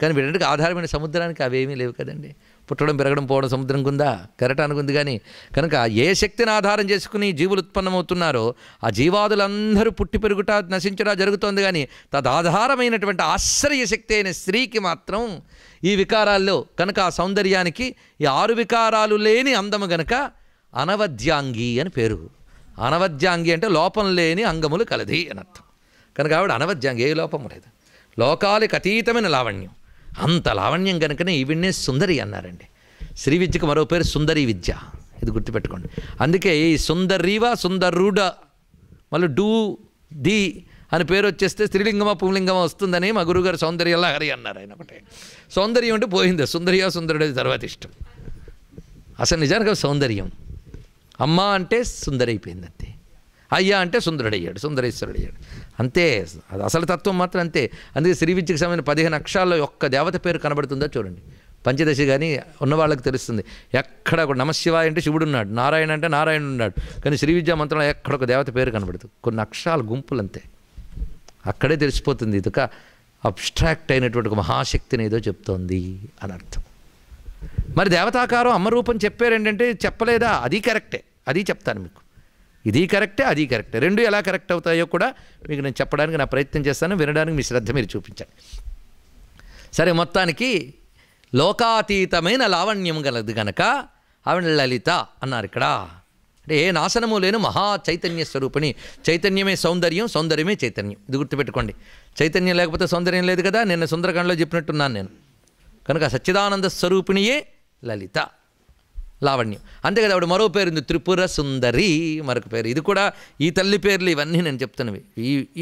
కానీ వీటన్నిటికి ఆధారమైన సముద్రానికి అవేమీ లేవు కదండి. పుట్టడం పెరగడం పోవడం సముద్రంకి ఉందా? కెరటానికి ఉంది. కానీ కనుక ఏ శక్తిని ఆధారం చేసుకుని జీవులు ఉత్పన్నమవుతున్నారో ఆ జీవాదులందరూ పుట్టి పెరుగుట నశించడా జరుగుతోంది. కానీ తదాధారమైనటువంటి ఆశ్రయ శక్తి అయిన స్త్రీకి మాత్రం ఈ వికారాల్లో కనుక ఆ సౌందర్యానికి ఈ 6 వికారాలు లేని అందము గనక అనవద్యాంగి అని పేరు. అనవద్యాంగి అంటే లోపం లేని అంగములు కలది అని అర్థం. కనుక ఆవిడ అనవద్యాంగి, ఏ లోపము లేదు. లోకాలకు అతీతమైన లావణ్యం. అంత లావణ్యం కనుకనే ఈవిడ్నే సుందరి అన్నారండి. శ్రీ విద్యకు మరో పేరు సుందరి విద్య. ఇది గుర్తుపెట్టుకోండి. అందుకే ఈ సుందరీవ సుందరుడ మళ్ళీ డూ ది అని పేరు వచ్చేస్తే స్త్రీలింగమా పుంలింగమా వస్తుందని మా గురువుగారు సౌందర్యలా హరి అన్నారు. ఆయన ఒకటే సౌందర్యం అంటే పోయింది. సుందరియా సుందరుడు తర్వాత ఇష్టం. అసలు నిజానికి సౌందర్యం అమ్మ అంటే సుందరి అయిపోయింది అంతే. అయ్యా అంటే సుందరుడయ్యాడు, సుందరేశ్వరుడయ్యాడు అంతే. అది అసలు తత్వం మాత్రం అంతే. అందుకే శ్రీ విద్యకు సంబంధించిన 15 అక్షరాల్లో ఒక్క దేవత పేరు కనబడుతుందో చూడండి. పంచదశి కానీ ఉన్న వాళ్ళకి తెలుస్తుంది. ఎక్కడ ఒక నమశివాయ అంటే శివుడు ఉన్నాడు, నారాయణ అంటే నారాయణ ఉన్నాడు. కానీ శ్రీ విద్యా మంత్రంలో ఎక్కడ ఒక దేవత పేరు కనబడుతుంది. కొన్ని అక్షరాల గుంపులు అంతే. అక్కడే తెలిసిపోతుంది ఇదొక అబ్స్ట్రాక్ట్ అయినటువంటి ఒక మహాశక్తిని ఏదో చెప్తోంది అని అర్థం. మరి దేవతాకారం అమ్మ రూపం చెప్పారేంటంటే చెప్పలేదా? అది కరెక్టే, అది చెప్తాను మీకు. ఇది కరెక్టే, అది కరెక్టే. రెండు ఎలా కరెక్ట్ అవుతాయో కూడా మీకు నేను చెప్పడానికి నా ప్రయత్నం చేస్తాను. వినడానికి మీ శ్రద్ధ మీరు చూపించండి. సరే, మొత్తానికి లోకాతీతమైన లావణ్యం గలది కనుక ఆవిడ లలిత అన్నారు ఇక్కడ. అంటే ఏ నాశనము లేని మహా చైతన్య స్వరూపిణి. చైతన్యమే సౌందర్యం, సౌందర్యమే చైతన్యం. ఇది గుర్తుపెట్టుకోండి. చైతన్యం లేకపోతే సౌందర్యం లేదు కదా. నిన్న సుందరకాండలో చెప్పినట్టున్నాను నేను. కనుక సచ్చిదానంద స్వరూపిణియే లలిత, లావణ్యం. అంతే కదా. ఆవిడ మరో పేరు ఉంది, త్రిపుర సుందరి మరొక పేరు. ఇది కూడా ఈ తల్లి పేర్లు ఇవన్నీ నేను చెప్తున్నవి.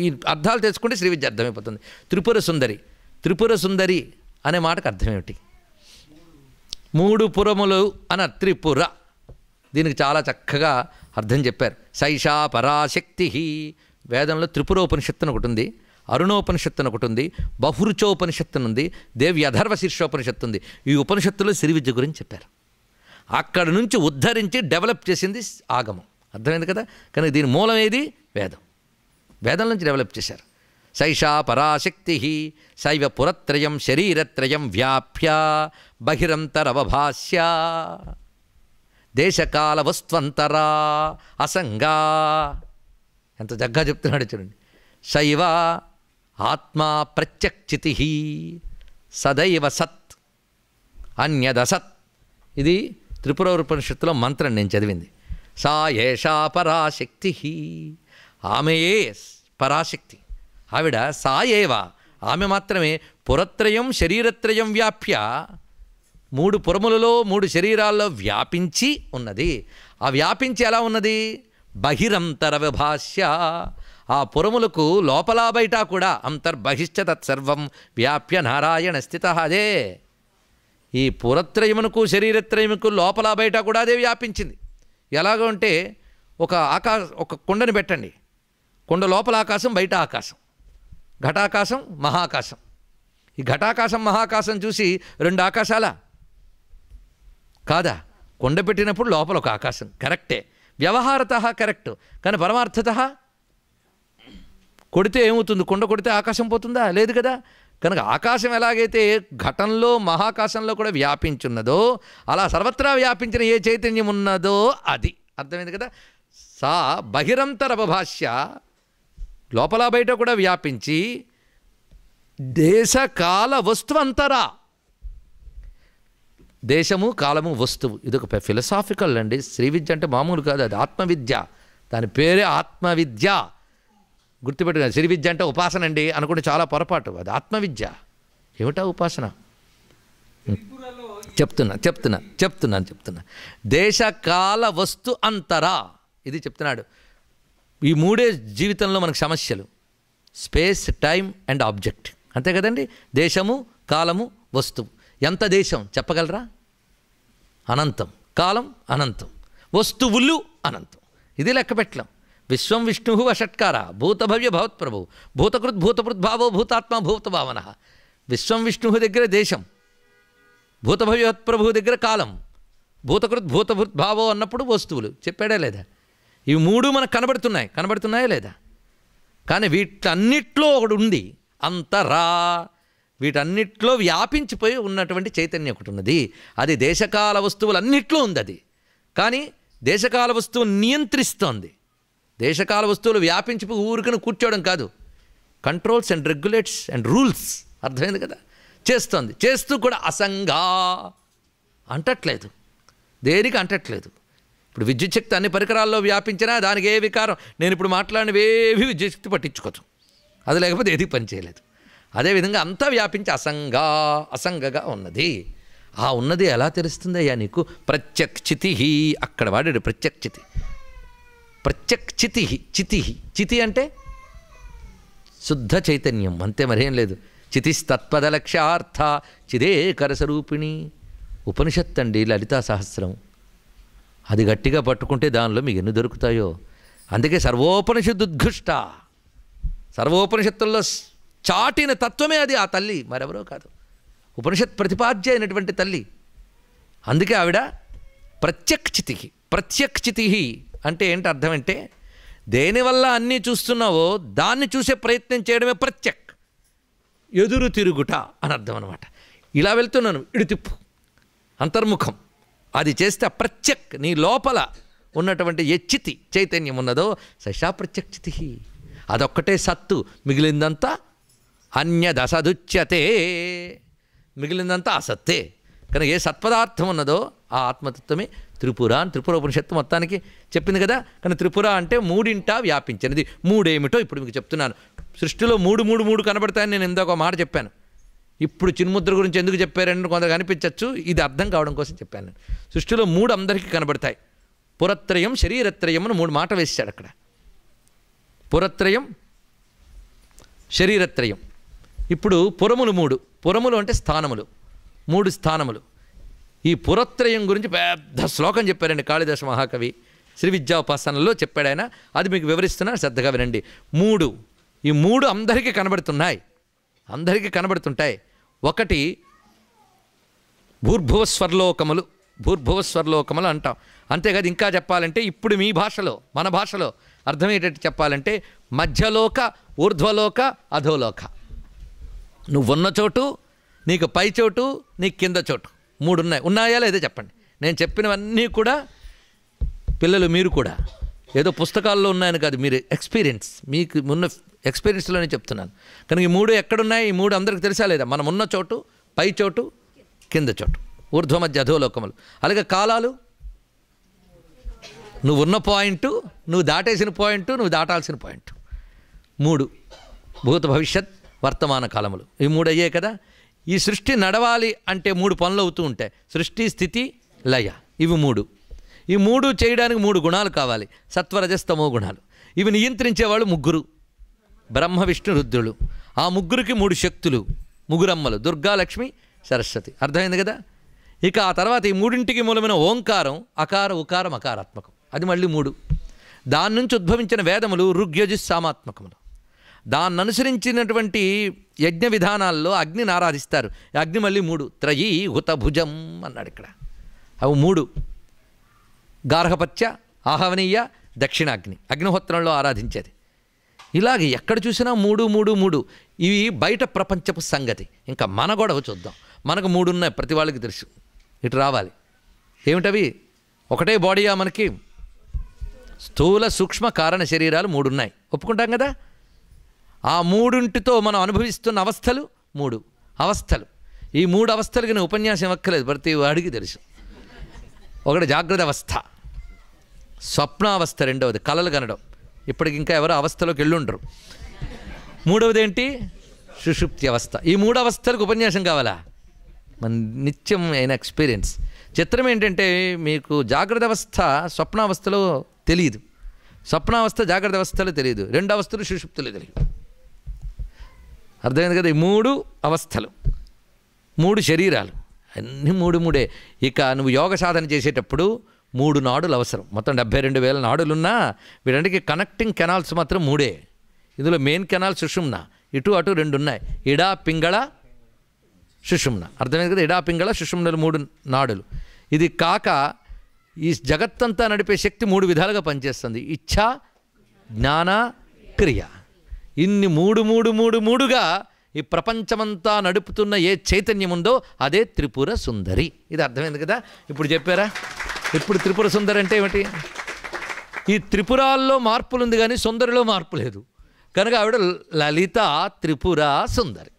ఈ అర్థాలు తెలుసుకుంటే శ్రీ విద్య అర్థమైపోతుంది. త్రిపుర సుందరి. త్రిపుర సుందరి అనే మాటకు అర్థమేమిటి? 3 పురములు అన త్రిపుర. దీనికి చాలా చక్కగా అర్థం చెప్పారు. సైషా పరాశక్తి. వేదంలో త్రిపురోపనిషత్తు ఒకటి ఉంది, అరుణోపనిషత్తు ఒకటి ఉంది, బహురుచోపనిషత్తు ఉంది, దేవి అధర్వ శీర్షోపనిషత్తు ఉంది. ఈ ఉపనిషత్తులో శ్రీ విద్య గురించి చెప్పారు. అక్కడ నుంచి ఉద్ధరించి డెవలప్ చేసింది ఆగమం. అర్థమైంది కదా. కానీ దీని మూలం ఏది? వేదం. వేదం నుంచి డెవలప్ చేశారు. సైషా పరాశక్తి శైవ పురత్రయం శరీరత్రయం వ్యాప్య బహిరంతరవభాస్య దేశకాల వస్త్వంతరా అసంగా. ఎంత చక్కగా చెప్తున్నాడు చూడండి. శైవ ఆత్మా ప్రత్యక్షితి సదైవ సత్ అన్యదసత్. ఇది త్రిపురోపనిషత్తులో మంత్రం నేను చదివింది. సా ఏషా పరాశక్తి. ఆమెయే పరాశక్తి. ఆవిడ సా ఏవ, ఆమె మాత్రమే పురత్రయం శరీరత్రయం వ్యాప్య, 3 పురములలో 3 శరీరాల్లో వ్యాపించి ఉన్నది. ఆ వ్యాపించి ఎలా ఉన్నది? బహిరంతర విభాష్య. ఆ పురములకు లోపల బయట కూడా అంతర్బహిశ్చ తత్సర్వం వ్యాప్య నారాయణ స్థిత. అదే ఈ పురత్రయమునకు శరీరత్రయముకు లోపల బయట కూడా అదే వ్యాపించింది. ఎలాగో అంటే ఒక కుండని పెట్టండి. కుండ లోపల ఆకాశం, బయట ఆకాశం, ఘటాకాశం మహాకాశం. ఈ ఘటాకాశం మహాకాశం చూసి 2 ఆకాశాలా? కాదా. కుండ పెట్టినప్పుడు లోపల ఒక ఆకాశం కరెక్టే, వ్యవహారత కరెక్ట్. కానీ పరమార్థత కొడితే ఏమవుతుంది? కుండ కొడితే ఆకాశం పోతుందా? లేదు కదా. కనుక ఆకాశం ఎలాగైతే ఘటంలో మహాకాశంలో కూడా వ్యాపించున్నదో అలా సర్వత్రా వ్యాపించిన ఏ చైతన్యం ఉన్నదో అది. అర్థమైంది కదా. సా బహిరంతర భాష్య, లోపల బయట కూడా వ్యాపించి దేశకాల వస్తువు అంతరా. దేశము కాలము వస్తువు. ఇదొక ఫిలసాఫికల్ అండి. శ్రీ విద్య అంటే మామూలు కాదు, అది ఆత్మవిద్య. దాని పేరే ఆత్మవిద్య. గుర్తుపెట్టుకోండి. శ్రీ విద్య అంటే ఉపాసన అండి అనుకుంటే చాలా పొరపాటు. అది ఆత్మవిద్య. ఏమిటా ఉపాసన? చెప్తున్నా. దేశకాల వస్తు అంతరా, ఇది చెప్తున్నాడు. ఈ 3 జీవితంలో మనకు సమస్యలు. Space, time and object. అంతే కదండి. దేశము, కాలము, వస్తువు. ఎంత దేశం చెప్పగలరా? అనంతం. కాలం అనంతం. వస్తువులు అనంతం. ఇది లెక్క పెట్టలేం. విశ్వం విష్ణు వషట్కార భూతభవ్య భవత్ప్రభు భూతకృత్ భూతపృద్భావో భూతాత్మ భూతభావన. విశ్వం విష్ణు దగ్గర దేశం, భూతభవ్యత్ప్రభు దగ్గర కాలం, భూతకృత్ భూతభృద్భావో అన్నప్పుడు వస్తువులు. చెప్పాడా లేదా? ఇవి 3 మనకు కనబడుతున్నాయా లేదా? కానీ వీటన్నిట్లో ఒకటి ఉంది, అంతరా. వీటన్నిట్లో వ్యాపించిపోయి ఉన్నటువంటి చైతన్యం ఒకటి ఉన్నది. అది దేశకాల వస్తువులన్నిట్లో ఉంది. అది కానీ దేశకాల వస్తువు నియంత్రిస్తోంది. దేశకాల వస్తువులు వ్యాపించిపోయి ఊరికను కూర్చోవడం కాదు, controls and regulates and rules. అర్థమైంది కదా? చేస్తోంది. చేస్తూ కూడా అసంగా అంటట్లేదు, దేనికి అంటట్లేదు. ఇప్పుడు విద్యుత్ శక్తి అన్ని పరికరాల్లో వ్యాపించినా దానికి ఏ వికారం, నేను ఇప్పుడు మాట్లాడినవేవి విద్యుత్ శక్తి పట్టించుకోవచ్చు, అది లేకపోతే ఏది పనిచేయలేదు. అదేవిధంగా అంతా వ్యాపించి అసంగగా ఉన్నది. ఆ ఉన్నది ఎలా తెలుస్తుందయ్యా నీకు? ప్రత్యక్షితి. అక్కడ వాడాడు ప్రత్యక్షితి. ప్రత్యక్షితి. చితి అంటే శుద్ధ చైతన్యం, అంతే, మరేం లేదు. చితిస్తత్పద లక్ష్యార్థ చిదేకర స్వరూపిణి. ఉపనిషత్తు అండి, లలితా సహస్రం. అది గట్టిగా పట్టుకుంటే దానిలో మీకు ఎన్ని దొరుకుతాయో. అందుకే సర్వోపనిషదుద్ఘుష్ట, సర్వోపనిషత్తుల్లో చాటిన తత్వమే అది, ఆ తల్లి మరెవరో కాదు, ఉపనిషత్ ప్రతిపాద్య అయినటువంటి తల్లి. అందుకే ఆవిడ ప్రత్యక్షితి. ప్రత్యక్షితి అంటే ఏంటి అర్థం అంటే, దేనివల్ల అన్నీ చూస్తున్నావో దాన్ని చూసే ప్రయత్నం చేయడమే ప్రత్యక్. ఎదురు తిరుగుట అని అర్థం అనమాట. ఇలా వెళ్తున్నాను, ఇడు తిప్పు, అంతర్ముఖం. అది చేస్తే ప్రత్యక్, నీ లోపల ఉన్నటువంటి చితి చైతన్యం ఉన్నదో సశా ప్రత్యక్షితి. అదొక్కటే సత్తు, మిగిలిందంతా అన్యదసదుచ్యతే, మిగిలిందంతా అసత్తే. కనుక ఏ సత్పదార్థం ఉన్నదో ఆ ఆత్మతత్వమే త్రిపుర అని త్రిపుర ఉపనిషత్తు మొత్తానికి చెప్పింది కదా. కానీ త్రిపుర అంటే మూడింటా వ్యాపించినది. మూడేమిటో ఇప్పుడు మీకు చెప్తున్నాను. సృష్టిలో మూడు కనబడతాయని నేను ఇందాక మాట చెప్పాను. ఇప్పుడు చిన్ముద్ర గురించి ఎందుకు చెప్పారని కొందరు అనిపించవచ్చు, ఇది అర్థం కావడం కోసం చెప్పాను నేను. సృష్టిలో మూడు అందరికీ కనబడతాయి. పురత్రయం, శరీరత్రయం అని మూడు మాట వేసాడు అక్కడ. పురత్రయం, శరీరత్రయం. ఇప్పుడు పురములు మూడు. పురములు అంటే స్థానములు, మూడు స్థానములు. ఈ పురత్రయం గురించి పెద్ద శ్లోకం చెప్పారండి కాళిదాస మహాకవి. శ్రీ విద్యాోపాసనలో చెప్పాడు ఆయన. అది మీకు వివరిస్తున్నా, శ్రద్ధగా వినండి. ఈ మూడు అందరికీ కనబడుతున్నాయి, అందరికీ కనబడుతుంటాయి. ఒకటి భూర్భువస్వర్లోకములు. భూర్భువస్వర్లోకములు అంటాం. అంతేకాదు, ఇంకా చెప్పాలంటే ఇప్పుడు మీ భాషలో, మన భాషలో అర్థమయ్యేటట్టు చెప్పాలంటే మధ్యలోక, ఊర్ధ్వలోక, అధోలోక. నువ్వున్న చోటు, నీకు పై చోటు, నీకు కింద చోటు, మూడు ఉన్నాయి. ఉన్నాయా లేదో చెప్పండి. నేను చెప్పినవన్నీ కూడా పిల్లలు మీరు కూడా ఏదో పుస్తకాల్లో ఉన్నాయని కాదు, మీరు ఎక్స్పీరియన్స్, మీకు ఉన్న ఎక్స్పీరియన్స్లోనే చెప్తున్నాను. కనుక ఈ మూడు ఎక్కడున్నాయి? ఈ మూడు అందరికి తెలుసా లేదా? మనం ఉన్న చోటు, పై చోటు, కింద చోటు, ఊర్ధ్వ మధ్య అధోలోకములు. అలాగే కాలాలు, నువ్వు ఉన్న పాయింటు, నువ్వు దాటేసిన పాయింటు, నువ్వు దాటాల్సిన పాయింట్. మూడు, భూత భవిష్యత్ వర్తమాన కాలములు. ఈ మూడు అయ్యాయి కదా. ఈ సృష్టి నడవాలి అంటే మూడు పనులు అవుతూ ఉంటాయి. సృష్టి, స్థితి, లయ. ఇవి మూడు. ఈ మూడు చేయడానికి మూడు గుణాలు కావాలి, సత్వరజస్తమో గుణాలు. ఇవి నియంత్రించేవాళ్ళు ముగ్గురు, బ్రహ్మ విష్ణు రుద్రులు. ఆ ముగ్గురికి మూడు శక్తులు, ముగ్గురమ్మలు, దుర్గా, లక్ష్మి, సరస్వతి. అర్థమైంది కదా. ఇక ఆ తర్వాత ఈ మూడింటికి మూలమైన ఓంకారం, అకార, ఉకారం, అకారాత్మకం. అది మళ్ళీ మూడు. దాని నుంచి ఉద్భవించిన వేదములు ఋగ్యజుస్ సామాత్మకములు. దాన్ని అనుసరించినటువంటి యజ్ఞ విధానాల్లో అగ్నిని ఆరాధిస్తారు. అగ్ని మళ్ళీ మూడు. త్రయీ హుత భుజం అన్నాడు ఇక్కడ. అవి మూడు. గార్హపత్య, ఆహవనీయ, దక్షిణాగ్ని, అగ్నిహోత్రంలో ఆరాధించేది. ఇలాగే ఎక్కడ చూసినా మూడు మూడు మూడు. ఇవి బయట ప్రపంచపు సంగతి. ఇంకా మన గొడవ చూద్దాం. మనకు మూడు ఉన్నాయి, ప్రతి వాళ్ళకి తెలుసు. ఇటు రావాలి. ఏమిటవి? ఒకటే బాడీయా మనకి? స్థూల, సూక్ష్మ, కారణ శరీరాలు మూడు ఉన్నాయి, ఒప్పుకుంటాం కదా. ఆ మూడింటితో మనం అనుభవిస్తున్న అవస్థలు మూడు అవస్థలు. ఈ మూడు అవస్థలకి నేను ఉపన్యాసం ఇవ్వక్కలేదు, ప్రతి వాడికి తెలుసు. ఒకటి జాగ్రత్త అవస్థ, స్వప్నావస్థ, రెండవది కలలు కనడం. ఇప్పటికి ఇంకా ఎవరో అవస్థలోకి వెళ్ళుండరు. మూడవది ఏంటి? సుషుప్తి అవస్థ. ఈ మూడు అవస్థలకు ఉపన్యాసం కావాలా? మన నిత్యం అయిన ఎక్స్పీరియన్స్. చిత్రం ఏంటంటే మీకు జాగ్రత్త అవస్థ స్వప్నావస్థలో తెలియదు, స్వప్నావస్థ జాగ్రత్త అవస్థలో తెలియదు, రెండు అవస్థలు సుషుప్తిలో తెలియదు. అర్థమైంది కదా. ఈ మూడు అవస్థలు, మూడు శరీరాలు, అన్నీ మూడు మూడే. ఇక నువ్వు యోగ సాధన చేసేటప్పుడు మూడు నాడులు అవసరం. మొత్తం 72,000 నాడులున్నా వీటన్నిటికీ కనెక్టింగ్ కెనాల్స్ మాత్రం మూడే. ఇందులో మెయిన్ కెనాల్ సుషుమ్న, ఇటు అటు రెండు ఉన్నాయి. ఇడా, పింగళ, సుషుమ్న. అర్థమైంది కదా. ఇడా, పింగళ, సుషుమ్నలు మూడు నాడులు. ఇది కాక ఈ జగత్తంతా నడిపే శక్తి మూడు విధాలుగా పనిచేస్తుంది. ఇచ్ఛ, జ్ఞాన, క్రియ. ఇన్ని మూడుగా ఈ ప్రపంచమంతా నడుపుతున్న ఏ చైతన్యం ఉందో అదే త్రిపుర సుందరి. ఇది అర్థమైంది కదా? ఇప్పుడు చెప్పారా? ఇప్పుడు త్రిపుర సుందరి అంటే ఏమిటి? ఈ త్రిపురాల్లో మార్పులు ఉంది కానీ సుందరిలో మార్పు లేదు కనుక ఆవిడ లలిత త్రిపుర సుందరి.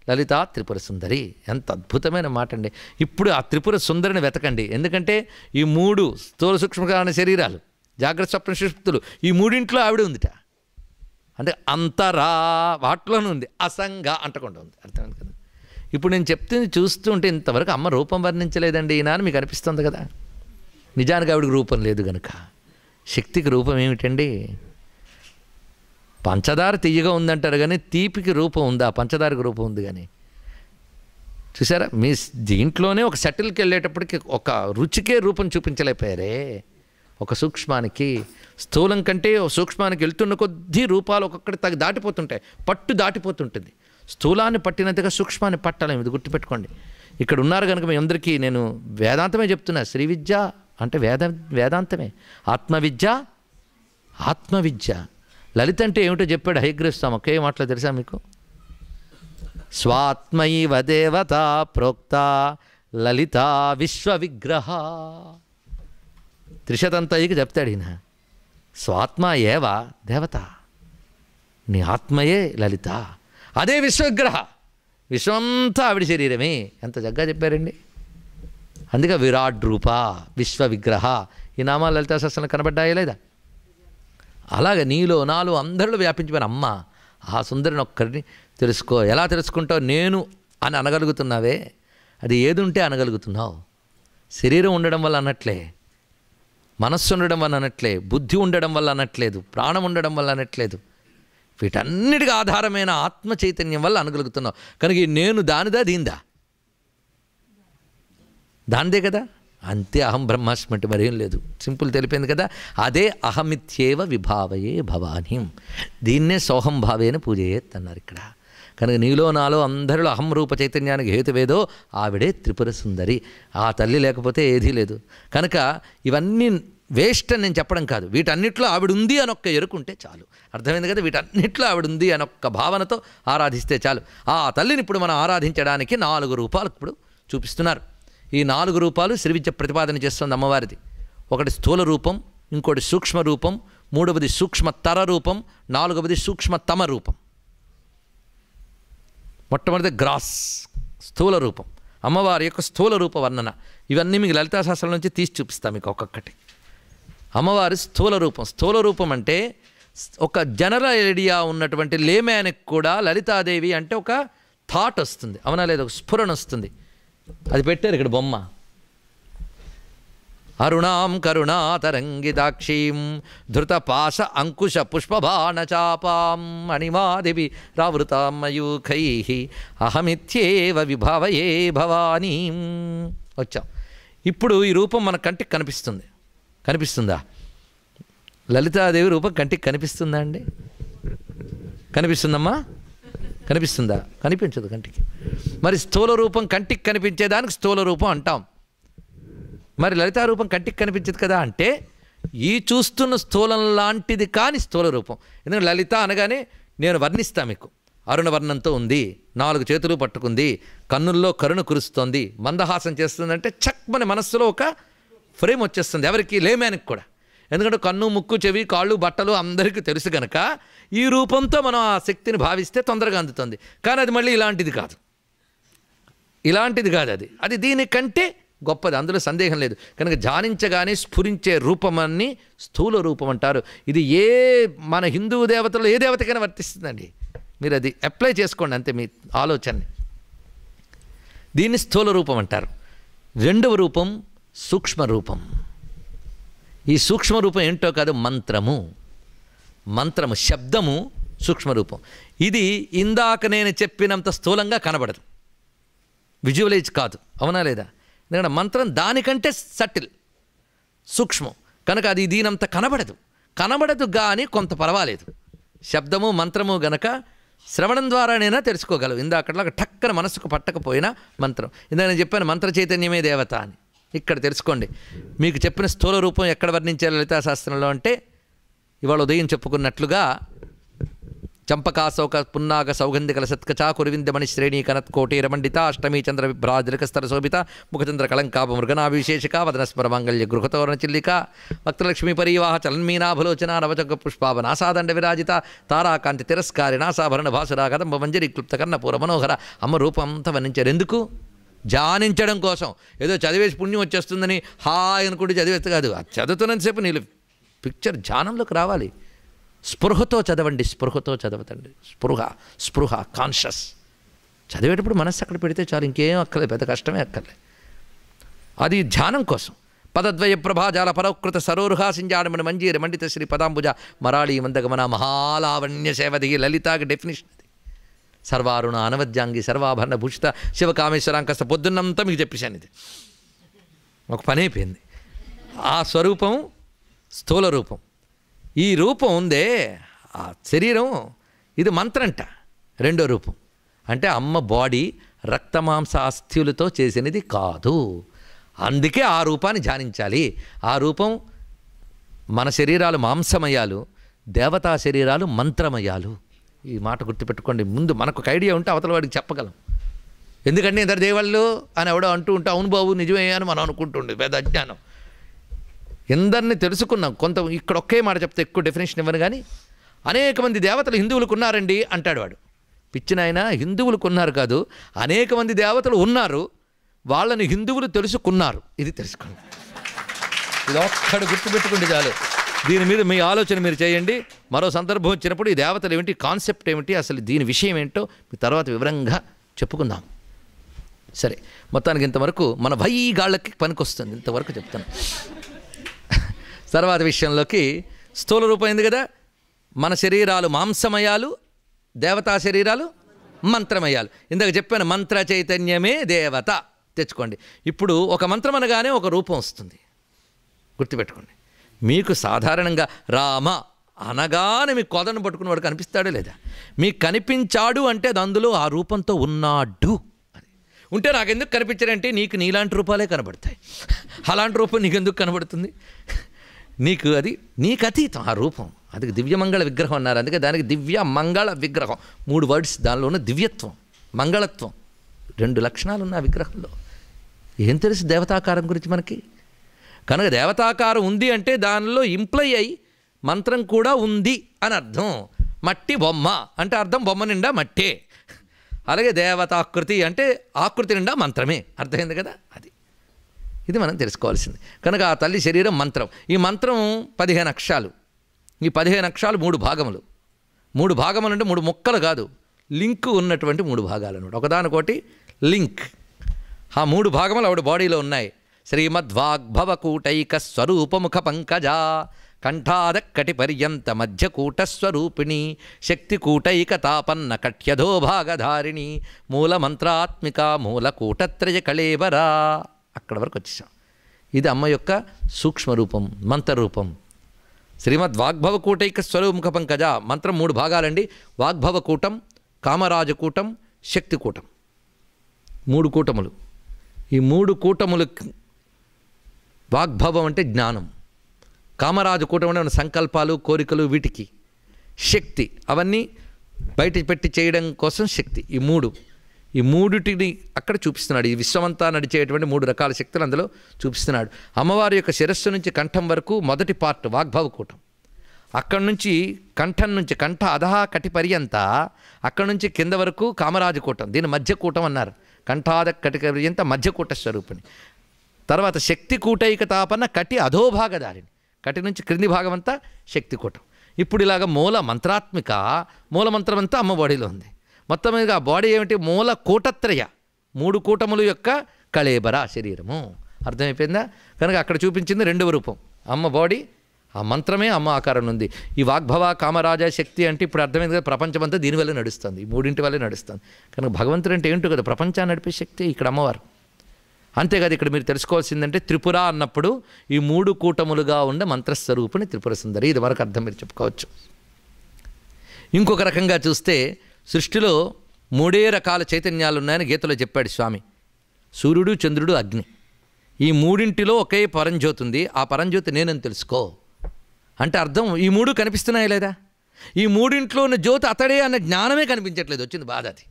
లలిత త్రిపుర సుందరి ఎంత అద్భుతమైన మాట అండి. ఇప్పుడు ఆ త్రిపుర సుందరిని వెతకండి. ఎందుకంటే ఈ 3 స్థూల సూక్ష్మకారణ శరీరాలు, జాగ్రత్త స్వప్న సుషుప్తులు, ఈ 3 ఆవిడ ఉందిట. అంటే అంతరా వాటిలోనూ ఉంది, అసంగ అంటకుండా ఉంది. అర్థమైంది కదా? ఇప్పుడు నేను చెప్తుంది చూస్తూ ఉంటే ఇంతవరకు అమ్మ రూపం వర్ణించలేదండి ఈయన అని మీకు అనిపిస్తుంది కదా. నిజానికి ఆవిడకి రూపం లేదు కనుక. శక్తికి రూపం ఏమిటండి? పంచదార తీయగా ఉందంటారు కానీ తీపికి రూపం ఉందా? పంచదారకు రూపం ఉంది కానీ. చూసారా, మీ దీంట్లోనే ఒక సెటిల్కి వెళ్ళేటప్పటికి ఒక రుచికే రూపం చూపించలేకపోయారే. ఒక సూక్ష్మానికి, స్థూలం కంటే సూక్ష్మానికి వెళ్తున్న కొద్దీ రూపాలు ఒక్కొక్కటి దాటిపోతుంటాయి, పట్టు దాటిపోతుంటుంది. స్థూలాన్ని పట్టినంతగా సూక్ష్మాన్ని పట్టాలేము, ఇది గుర్తుపెట్టుకోండి. ఇక్కడ ఉన్నారు కనుక మీ అందరికీ నేను వేదాంతమే చెప్తున్నా. శ్రీ విద్య అంటే వేదాంతమే. ఆత్మవిద్య ఆత్మవిద్య. లలిత అంటే ఏమిటో చెప్పాడు హయగ్రీవస్వామి. ఒకే మాటలో తెలుసా మీకు? స్వాత్మైవ దేవత ప్రోక్త లలిత విశ్వవిగ్రహ. త్రిశతంతయికి చెప్తాడు ఈయన. స్వాత్మ ఏవ దేవత, నీ ఆత్మయే లలిత, అదే విశ్వవిగ్రహ. విశ్వమంతా ఆవిడ శరీరమే. ఎంత చక్కగా చెప్పారండి. అందుకే విరాట్ రూప విశ్వవిగ్రహ. ఈ నామాలు లలితా సహస్రంలో కనబడ్డాయా లేదా? అలాగే నీలో నాలో అందరిలో వ్యాపించిపోయిన అమ్మ ఆ సుందరిని ఒక్కరిని తెలుసుకో. ఎలా తెలుసుకుంటావు? నేను అని అనగలుగుతున్నావే, అది ఏది ఉంటే అనగలుగుతున్నావు. శరీరం ఉండడం వల్ల అనట్లే, మనస్సు ఉండడం వల్ల అనట్లే, బుద్ధి ఉండడం వల్ల అనట్లేదు, ప్రాణం ఉండడం వల్ల అనట్లేదు. వీటన్నిటికీ ఆధారమైన ఆత్మ చైతన్యం వల్ల అనగలుగుతున్నావు. కనుక ఈ నేను దానిదా దీందా? దానిదే కదా. అంతే, అహం బ్రహ్మాస్మి అంటే మరేం లేదు. సింపుల్ తెలిపింది కదా. అదే అహమిత్యేవ విభావయే భవానీం. దీన్నే సోహం భావేన పూజయేత్ అన్నారు ఇక్కడ. కనుక నీలో నాలో అందరిలో అహం రూప చైతన్యానికి హేతువేదో ఆవిడే త్రిపుర సుందరి. ఆ తల్లి లేకపోతే ఏదీ లేదు. కనుక ఇవన్నీ వేస్ట్ అని నేను చెప్పడం కాదు. వీటన్నిటిలో ఆవిడ ఉంది అనొక్క ఎరుకుంటే చాలు. అర్థమైంది కదా? వీటన్నిటిలో ఆవిడ ఉంది అనొక్క భావనతో ఆరాధిస్తే చాలు. ఆ తల్లిని ఇప్పుడు మనం ఆరాధించడానికి 4 రూపాలు ఇప్పుడు చూపిస్తున్నారు. ఈ 4 రూపాలు శ్రీ విద్య ప్రతిపాదన చేస్తుంది అమ్మవారిది. ఒకటి స్థూల రూపం, ఇంకోటి సూక్ష్మ రూపం, 3వది సూక్ష్మతర రూపం, 4వది సూక్ష్మతమ రూపం. మొట్టమొదటి గ్రాస్ స్థూల రూపం, అమ్మవారి యొక్క స్థూల రూప వర్ణన. ఇవన్నీ మీకు లలితా శాస్త్రం నుంచి తీసి చూపిస్తాను మీకు ఒక్కొక్కటి. అమ్మవారి స్థూల రూపం. స్థూల రూపం అంటే ఒక జనరల్ ఐడియా ఉన్నటువంటి లేమ్యానికి కూడా లలితాదేవి అంటే ఒక థాట్ వస్తుంది, అవునా లేదా? ఒక స్ఫురణ వస్తుంది. అది పెట్టారు ఇక్కడ బొమ్మ. అరుణాం కరుణాతరంగిదాక్షీం ధృతపాశ అంకుశ పుష్పబాణచాపాం అణిమాదివి రావృతాం మయూఖైః అహమిత్యేవ విభావయే భవానీం. వచ్చాం. ఇప్పుడు ఈ రూపం మన కంటికి కనిపిస్తుంది. కనిపిస్తుందా? లలితాదేవి రూపం కంటికి కనిపిస్తుందా అండి? కనిపిస్తుందమ్మా? కనిపిస్తుందా? కనిపించదు కంటికి. మరి స్థూల రూపం కంటికి కనిపించేదానికి స్థూల రూపం అంటాం. మరి లలితా రూపం కంటికి కనిపించదు కదా. అంటే ఈ చూస్తున్న స్థూలం లాంటిది కాని స్థూల రూపం. ఎందుకంటే లలిత అనగానే నేను వర్ణిస్తాను మీకు. అరుణ వర్ణంతో ఉంది, 4 చేతులు పట్టుకుంది, కన్నుల్లో కరుణ కురుస్తోంది, మందహాసం చేస్తుందంటే చక్మని మనస్సులో ఒక ఫ్రేమ్ వచ్చేస్తుంది. ఎవరికి? లేమ్యానికి కూడా. ఎందుకంటే కన్ను, ముక్కు, చెవి, కాళ్ళు, బట్టలు అందరికీ తెలుసు కనుక ఈ రూపంతో మనం ఆ శక్తిని భావిస్తే తొందరగా అందుతుంది. కానీ అది మళ్ళీ ఇలాంటిది కాదు. ఇలాంటిది కాదు అది. అది దీనికంటే గొప్పది, అందులో సందేహం లేదు. కనుక ధ్యానించగానే స్ఫురించే రూపమని స్థూల రూపం అంటారు. ఇది ఏ మన హిందూ దేవతలో ఏ దేవతకైనా వర్తిస్తుందండి. మీరు అది అప్లై చేసుకోండి అంతే మీ ఆలోచనని. దీన్ని స్థూల రూపం అంటారు. 2వ రూపం సూక్ష్మ రూపం. ఈ సూక్ష్మ రూపం ఏంటో కాదు, మంత్రము. మంత్రము, శబ్దము సూక్ష్మరూపం. ఇది ఇందాక నేను చెప్పినంత స్థూలంగా కనబడదు, విజువలైజ్ కాదు, అవునా లేదా? ఎందుకంటే మంత్రం దానికంటే సటిల్, సూక్ష్మం కనుక అది దీనంత కనబడదు కానీ కొంత పర్వాలేదు. శబ్దము మంత్రము గనక శ్రవణం ద్వారానైనా తెలుసుకోగలవు. ఇందాకట్లాగా టక్కన మనసుకు పట్టకపోయినా మంత్రం. ఇందాక నేను చెప్పాను మంత్ర చైతన్యమే దేవత అని. ఇక్కడ తెలుసుకోండి. మీకు చెప్పిన స్థూల రూపం ఎక్కడ వర్ణించారు లలితా శాస్త్రంలో అంటే, ఇవాళ ఉదయం చెప్పుకున్నట్లుగా చంపకాశౌక పున్నాగ సౌగంధికల సత్కచా కురువిందమణి శ్రేణీ కనత్కోటీరమండిత అష్టమీ చంద్ర విభ్రాజలికస్తర శోభిత ముఖచంద్ర కళంకాప మృగనాభిశేషిక వదనస్మర మంగళ్య గృహతోరణ చిల్లిక వక్తలక్ష్మీ పరివాహ చలన్మీనాభలోచన నవచక పుష్పావనాసాదండ విరాజిత తారాకాంతి తిరస్కారి నాసాభరణ భాసురా కదంబ మంజరి క్లుప్త కర్ణపూర మనోహర అమ్మ రూపం అంతా వర్ణించారు. ఎందుకు? ధ్యానించడం కోసం. ఏదో చదివేసి పుణ్యం వచ్చేస్తుందని హాయ్ అనుకుంటే చదివేస్తే కాదు, అది చదువుతున్నంతసేపు నీళ్ళు పిక్చర్ ధ్యానంలోకి రావాలి. స్పృహతో చదవండి, స్పృహతో చదవతండి. స్పృహ కాన్షియస్. చదివేటప్పుడు మనస్సు అక్కడ పెడితే చాలు, ఇంకేం అక్కర్లేదు, పెద్ద కష్టమే అక్కర్లేదు. అది ధ్యానం కోసం. పదద్వయ ప్రభాజాల పరౌకృత సరోరుహాసింజాడమని మంజీర మండిత శ్రీ పదాంబుజ మరాళీ మందగమన మహాలావణ్య సేవది లలితాకి డెఫినేషన్ అది. సర్వారుణ అనవద్యాంగి సర్వాభరణ భూషిత శివకామేశ్వరాంకస్త పొద్దున్నంతా మీకు చెప్పేశాను. ఇది ఒక పని అయిపోయింది. ఆ స్వరూపం స్థూల రూపం. ఈ రూపం ఉందే ఆ శరీరం, ఇది మంత్రంట. రెండో రూపం అంటే అమ్మ బాడీ రక్తమాంస అస్థ్యులతో చేసినది కాదు. అందుకే ఆ రూపాన్ని ధ్యానించాలి. ఆ రూపం మన శరీరాలు మాంసమయాలు, దేవతా శరీరాలు మంత్రమయాలు. ఈ మాట గుర్తుపెట్టుకోండి. ముందు మనకు ఒక ఐడియా ఉంటే అవతల వాడికి చెప్పగలం. ఎందుకంటే ఇద్దరు దేవాళ్ళు అని ఎవడో అంటూ ఉంటే అవును బాబు నిజమే అని మనం అనుకుంటుండే, పెద్ద అజ్ఞానం. ఎందరిని తెలుసుకున్నాం. కొంత ఇక్కడ ఒకే మాట చెప్తే ఎక్కువ డెఫినేషన్ ఇవ్వను కానీ, అనేక మంది దేవతలు హిందువులకు ఉన్నారండి అంటాడు వాడు. పిచ్చినాయన, హిందువులకు ఉన్నారు కాదు, అనేక మంది దేవతలు ఉన్నారు, వాళ్ళని హిందువులు తెలుసుకున్నారు. ఇది తెలుసుకోండి. ఇది ఒక్కడు గుర్తుపెట్టుకుంటే చాలు. దీని మీద మీ ఆలోచన మీరు చేయండి. మరో సందర్భం వచ్చినప్పుడు ఈ దేవతలు ఏమిటి, కాన్సెప్ట్ ఏమిటి, అసలు దీని విషయం ఏంటో మీ తర్వాత వివరంగా చెప్పుకుందాం. సరే, మొత్తానికి ఇంతవరకు మన వైగాళ్ళకి పనికొస్తుంది. ఇంతవరకు చెప్తాను. తర్వాత విషయంలోకి స్థూల రూపమైంది కదా. మన శరీరాలు మాంసమయాలు, దేవతా శరీరాలు మంత్రమయాలు. ఇందాక చెప్పాను మంత్ర చైతన్యమే దేవత. తెచ్చుకోండి. ఇప్పుడు ఒక మంత్రం అనగానే ఒక రూపం వస్తుంది, గుర్తుపెట్టుకోండి. మీకు సాధారణంగా రామ అనగానే మీకు కొదను పట్టుకుని వాడు కనిపిస్తాడే లేదా? మీకు కనిపించాడు అంటే అందులో ఆ రూపంతో ఉన్నాడు అది ఉంటే నాకెందుకు కనిపించాడంటే నీకు నీలాంటి రూపాలే కనబడతాయి. అలాంటి రూపం నీకెందుకు కనబడుతుంది? నీకు అది నీకు అతీతం ఆ రూపం. అది దివ్యమంగళ విగ్రహం అన్నారు. అందుకే దానికి దివ్య మంగళ విగ్రహం. 3 వర్డ్స్. దానిలో ఉన్న దివ్యత్వం, మంగళత్వం, 2 లక్షణాలు ఉన్న ఆ విగ్రహంలో. ఏం తెలుసు దేవతాకారం గురించి మనకి? కనుక దేవతాకారం ఉంది అంటే దానిలో ఇంప్లై అయ్యి మంత్రం కూడా ఉంది అని అర్థం. మట్టి బొమ్మ అంటే అర్థం బొమ్మ నిండా మట్టే. అలాగే దేవతాకృతి అంటే ఆకృతి నిండా మంత్రమే. అర్థమైంది కదా? ఇది మనం తెలుసుకోవాల్సింది. కనుక ఆ తల్లి శరీరం మంత్రం. ఈ మంత్రం 15 అక్షరాలు. ఈ 15 అక్షరాలు 3 భాగములు. 3 భాగములు అంటే 3 ముక్కలు కాదు, లింక్ ఉన్నటువంటి 3 భాగాలు అన్నమాట. ఒకదానికోటి లింక్. ఆ 3 భాగములు ఆవిడ బాడీలో ఉన్నాయి. శ్రీమద్వాగ్భవకూటైక స్వరూపముఖ పంకజ కంఠాదక్కటి పర్యంత మధ్యకూటస్వరూపిణి శక్తికూటైక తాపన్న కట్యధో భాగధారిణి మూలమంత్రాత్మిక మూలకూటత్రయ కళేవరా. అక్కడ వరకు వచ్చేసాం. ఇది అమ్మ యొక్క సూక్ష్మరూపం, మంత్రరూపం. శ్రీమద్వాగ్భవకూటైక స్వరూపముఖ పంకజ. మంత్రం 3 భాగాలండి. వాగ్భవకూటం, కామరాజకూటం, శక్తికూటం. 3 కూటములు. ఈ 3 కూటములు వాగ్భవం అంటే జ్ఞానం, కామరాజకూటం అంటే సంకల్పాలు, కోరికలు, వీటికి శక్తి, అవన్నీ బయట పెట్టి చేయడం కోసం శక్తి. ఈ మూడిటిని అక్కడ చూపిస్తున్నాడు. ఈ విశ్వమంతా నడిచేటువంటి 3 రకాల శక్తులు అందులో చూపిస్తున్నాడు. అమ్మవారి యొక్క శిరస్సు నుంచి కంఠం వరకు మొదటి పార్ట్ వాగ్భవకూటం. అక్కడి నుంచి కంఠం నుంచి కంఠ అధహ కటి పర్యంత, అక్కడి నుంచి కింద వరకు కామరాజకూటం. దీని మధ్యకూటం అన్నారు. కంఠాద కటి పర్యంత మధ్యకూట స్వరూపిణి. తర్వాత శక్తి కూటైక తాపన్న కటి అధోభాగదారిని. కటి నుంచి క్రింది భాగం అంతా శక్తికూటం. ఇప్పుడు ఇలాగ మూల మంత్రాత్మిక, మూల మంత్రం అంతా అమ్మ బాడీలో ఉంది. మొత్తం మీద ఆ బాడీ ఏమిటి? మూల కూటత్రయ, 3 కూటముల యొక్క కళేబర శరీరము. అర్థమైపోయిందా? కనుక అక్కడ చూపించింది 2వ రూపం. అమ్మ బాడీ, ఆ మంత్రమే అమ్మ ఆకారం ఉంది. ఈ వాగ్భవ కామరాజ శక్తి అంటే ఇప్పుడు అర్థమైంది కదా, ప్రపంచమంతా దీనివల్లే నడుస్తుంది, ఈ 3 వల్లే నడుస్తుంది. కనుక భగవంతుడు అంటే ఏంటో కదా, ప్రపంచాన్ని నడిపే శక్తి ఇక్కడ అమ్మవారు. అంతేకాదు ఇక్కడ మీరు తెలుసుకోవాల్సిందంటే త్రిపుర అన్నప్పుడు ఈ 3 కూటములుగా ఉండే మంత్రస్వరూపిణి త్రిపుర సుందరి. ఇది వరకు అర్థం మీరు చెప్పుకోవచ్చు. ఇంకొక రకంగా చూస్తే సృష్టిలో 3 రకాల చైతన్యాలు ఉన్నాయని గీతలో చెప్పాడు స్వామి. సూర్యుడు, చంద్రుడు, అగ్ని. ఈ 3 ఒకే పరంజ్యోతి ఉంది. ఆ పరంజ్యోతి నేనని తెలుసుకో అంటే అర్థం ఈ 3 కనిపిస్తున్నాయా లేదా? ఈ మూడింట్లో ఉన్న జ్యోతి అతడే అన్న జ్ఞానమే కనిపించట్లేదు. వచ్చింది బాధ. అది